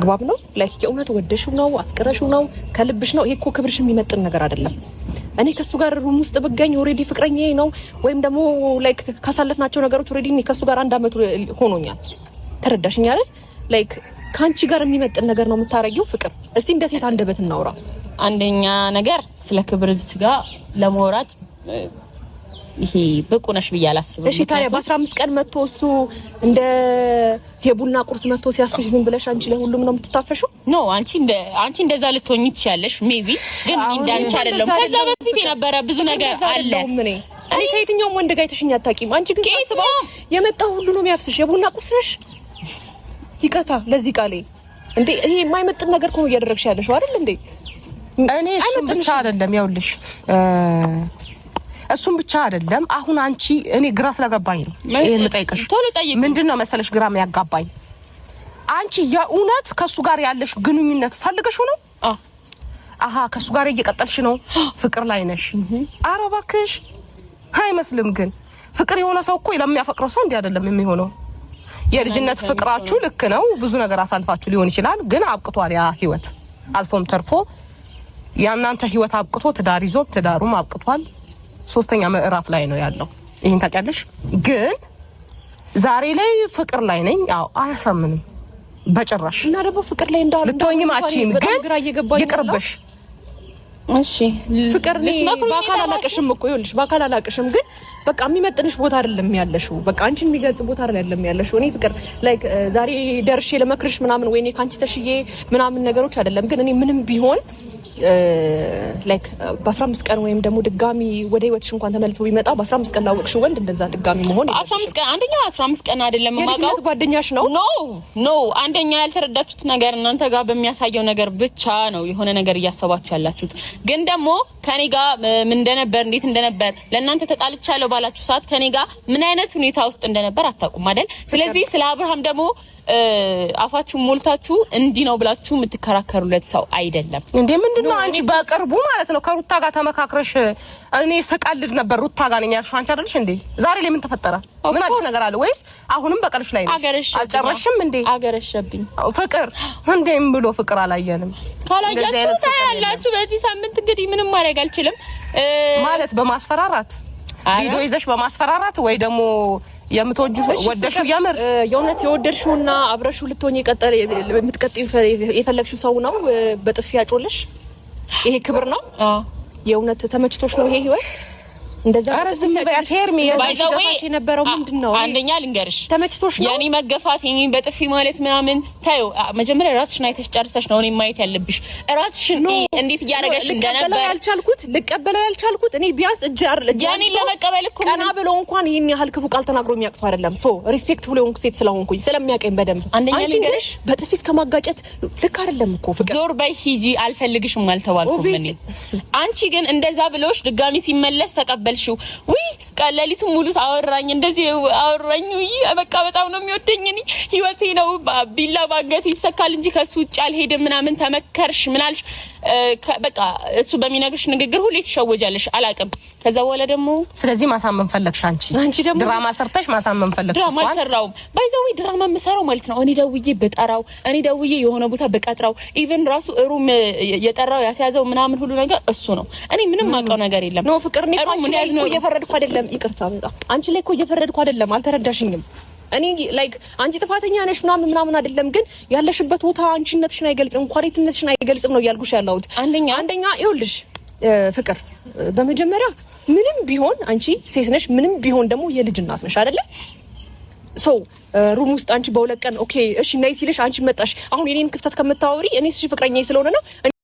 አግባብ ነው ላይክ የእውነት ወደሽው ነው አፍቅረሽው ነው ከልብሽ ነው ይሄ እኮ ክብርሽ የሚመጥን ነገር አይደለም እኔ ከሱ ጋር ሩም ውስጥ ብገኝ ኦሬዲ ፍቅረኛዬ ነው ወይም ደግሞ ላይክ ካሳለፍናቸው ነገሮች ኦሬዲ እኔ ከሱ ጋር 1 አመት ሆኖኛል ተረዳሽኝ አይደል ላይክ ካንቺ ጋር የሚመጥን ነገር ነው የምታረጊው ፍቅር እስቲ እንደ ሴት አንደበት እናውራ አንደኛ ነገር ስለ ክብር እዚህ ጋር ለማውራት ይሄ በቁነሽ በያላስ እሺ ታዲያ በ15 ቀን መጥቶ እሱ እንደ የቡና ቁርስ መጥቶ ሲያፍሽ ዝም ብለሽ አንቺ ለሁሉም ነው የምትታፈሽው ኖ አንቺ እንደዛ ልትሆኚ ትችያለሽ ሜቢ ግን እንዳንቺ አይደለም ከዛ በፊት የነበረ ብዙ ነገር አለ እኔ ከየትኛውም ወንድ ጋር አይተሽኝ አታውቂም አንቺ ግን ሳስበው የመጣው ሁሉ ነው የሚያፍስሽ የቡና ቁርስ ነሽ ይቀታ ለዚህ ቃሌ እንዴ ይሄ የማይመጥን ነገር ነው እያደረግሽ ያለሽው አይደል እንዴ እኔ እሱ ብቻ አይደለም ያውልሽ እሱም ብቻ አይደለም አሁን አንቺ እኔ ግራ ስለገባኝ ነው ይሄን ልጠይቅሽ ምንድነው መሰለሽ ግራ የሚያጋባኝ አንቺ የኡነት ከሱ ጋር ያለሽ ግንኙነት ፈልገሽው ነው አሃ ከሱ ጋር እየቀጠልሽ ነው ፍቅር ላይ ነሽ ኧረ እባክሽ አይመስልም ግን ፍቅር የሆነ ሰው እኮ ለሚያፈቅረው ሰው እንዴ አይደለም የሚሆነው የልጅነት ፍቅራችሁ ልክ ነው ብዙ ነገር አሳልፋችሁ ሊሆን ይችላል ግን አብቅቷል ያ ህይወት አልፎም ተርፎ ያናንተ ህይወት አብቅቶ ትዳር ይዞ ትዳሩም አብቅቷል ሶስተኛ ምዕራፍ ላይ ነው ያለው ይሄን ታውቂያለሽ ግን ዛሬ ላይ ፍቅር ላይ ነኝ አው አያሳምንም በጭራሽ እና ደግሞ ፍቅር ላይ እንዳል ልትሆኚ ማቺም ግን ይቅርብሽ እሺ ፍቅር ላይ ባካል አላቀሽም እኮ ይኸውልሽ ባካል አላቀሽም ግን በቃ የሚመጥንሽ ቦታ አይደለም ያለሽው በቃ አንቺን የሚገልጽ ቦታ አይደለም ያለሽው እኔ ፍቅር ላይክ ዛሬ ደርሼ ለመክርሽ ምናምን ወይኔ ካንቺ ተሽዬ ምናምን ነገሮች አይደለም ግን እኔ ምንም ቢሆን ላይክ በ15 ቀን ወይም ደግሞ ድጋሚ ወደ ህይወትሽ እንኳን ተመልሶ ቢመጣ በ15 ቀን ላወቅሽው ወንድ እንደዛ ድጋሚ መሆን 15 ቀን አንደኛ 15 ቀን አይደለም ማውቀው ጓደኛሽ ነው ኖ አንደኛ ያልተረዳችሁት ነገር እናንተ ጋር በሚያሳየው ነገር ብቻ ነው የሆነ ነገር እያሰባችሁ ያላችሁት ግን ደግሞ ከኔ ጋር ምን እንደነበር እንዴት እንደነበር ለእናንተ ተጣልቻለሁ ባላችሁ ሰዓት ከኔ ጋር ምን አይነት ሁኔታ ውስጥ እንደነበር አታውቁም አይደል ስለዚህ ስለ አብርሃም ደግሞ አፋችሁ ሞልታችሁ እንዲ ነው ብላችሁ የምትከራከሩለት ሰው አይደለም እንዴ ምንድነው አንቺ በቅርቡ ማለት ነው ከሩታ ጋር ተመካክረሽ እኔ ሰቃልድ ነበር ሩታ ጋር ነኝ ያልሽው አንቺ አይደልሽ እንዴ ዛሬ ላይ ምን ተፈጠረ ምን አዲስ ነገር አለ ወይስ አሁንም በቀልሽ ላይ ነው አልጨረሽም እንዴ አገረሽብኝ ፍቅር እንዴም ብሎ ፍቅር አላየንም ካላያችሁ ታያላችሁ በዚህ ሳምንት እንግዲህ ምንም ማድረግ አልችልም ማለት በማስፈራራት ቪዲዮ ይዘሽ በማስፈራራት ወይ ደግሞ የምትወጁ ወደሽው ያመር የእውነት የወደድሽውና አብረሽው ልትሆኚ የምትቀጥዩ የፈለግሽው ሰው ነው በጥፊ ያጮልሽ ይሄ ክብር ነው የእውነት ተመችቶሽ ነው ይሄ ህይወት እንደዛ አረዝም በያት ሄርሚ ባይዛውሽ የነበረው ምንድነው አንደኛ ልንገርሽ ተመችቶሽ ነው ያኔ መገፋት የኔ በጥፊ ማለት ምናምን ታዩ መጀመሪያ ራስሽን አይተሽ ጨርሰሽ ነው እኔ ማየት ያለብሽ ራስሽን እንዴት ያረጋሽ እንደነበር ልቀበለው ያልቻልኩት እኔ ቢያንስ እጃር ያኔ ለመቀበል እኮ ቀና ብሎ እንኳን ይሄን ያህል ክፉ ቃል ተናግሮ የሚያቅሱ አይደለም ሶ ሪስፔክትፉል ሆንኩ ሴት ስለሆንኩኝ ስለሚያቀኝ በደንብ አንደኛ ልንገርሽ በጥፊ እስከማጋጨት ልክ አይደለም እኮ ፍቅር ዞር በይ ሂጂ አልፈልግሽም አልተባልኩም እኔ አንቺ ግን እንደዛ ብሎሽ ድጋሚ ሲመለስ ተቀበልሽው ወይ ቀለሊቱ ሙሉ አወራኝ እንደዚህ አወራኝ ወይ በቃ በጣም ነው የሚወደኝ እኔ ህይወቴ ነው ቢላ ባገት ይሰካል እንጂ ከሱ ውጭ አልሄድም ምናምን ተመከርሽ ምናልሽ በቃ እሱ በሚነግርሽ ንግግር ሁሌ ትሸወጃለሽ አላቅም ከዛ በኋላ ደግሞ ስለዚህ ማሳመን ፈለግሽ አንቺ ደግሞ ድራማ ሰርተሽ ማሳመን ፈለግሽ ድራማ ሰራው ባይዘው ድራማ መስራው ማለት ነው እኔ ደውዬ በጠራው እኔ ደውዬ የሆነ ቦታ በቀጥራው ኢቭን ራሱ ሩም የጠራው ያስያዘው ምናምን ሁሉ ነገር እሱ ነው እኔ ምንም ማቀው ነገር የለም ነው ፍቅር ነው አንቺ ላይ እኮ እየፈረድኩ አይደለም ይቅርታ በጣም አንቺ ላይ እኮ እየፈረድኩ አይደለም አልተረዳሽኝም እኔ ላይክ አንቺ ጥፋተኛ ነሽ ምናምን አይደለም ግን ያለሽበት ቦታ አንቺነትሽን አይገልጽም ኳሊቲነትሽን አይገልጽም ነው ያልኩሽ ያለሁት አንደኛ ይኸውልሽ ፍቅር በመጀመሪያ ምንም ቢሆን አንቺ ሴት ነሽ ምንም ቢሆን ደግሞ የልጅ እናት ነሽ አይደለ ሶ ሩም ውስጥ አንቺ በሁለት ቀን ኦኬ እሺ ነይ ሲልሽ አንቺ መጣሽ አሁን የኔን ክፍተት ከመታወሪ እኔ እሺ ፍቅረኛዬ ስለሆነ ነው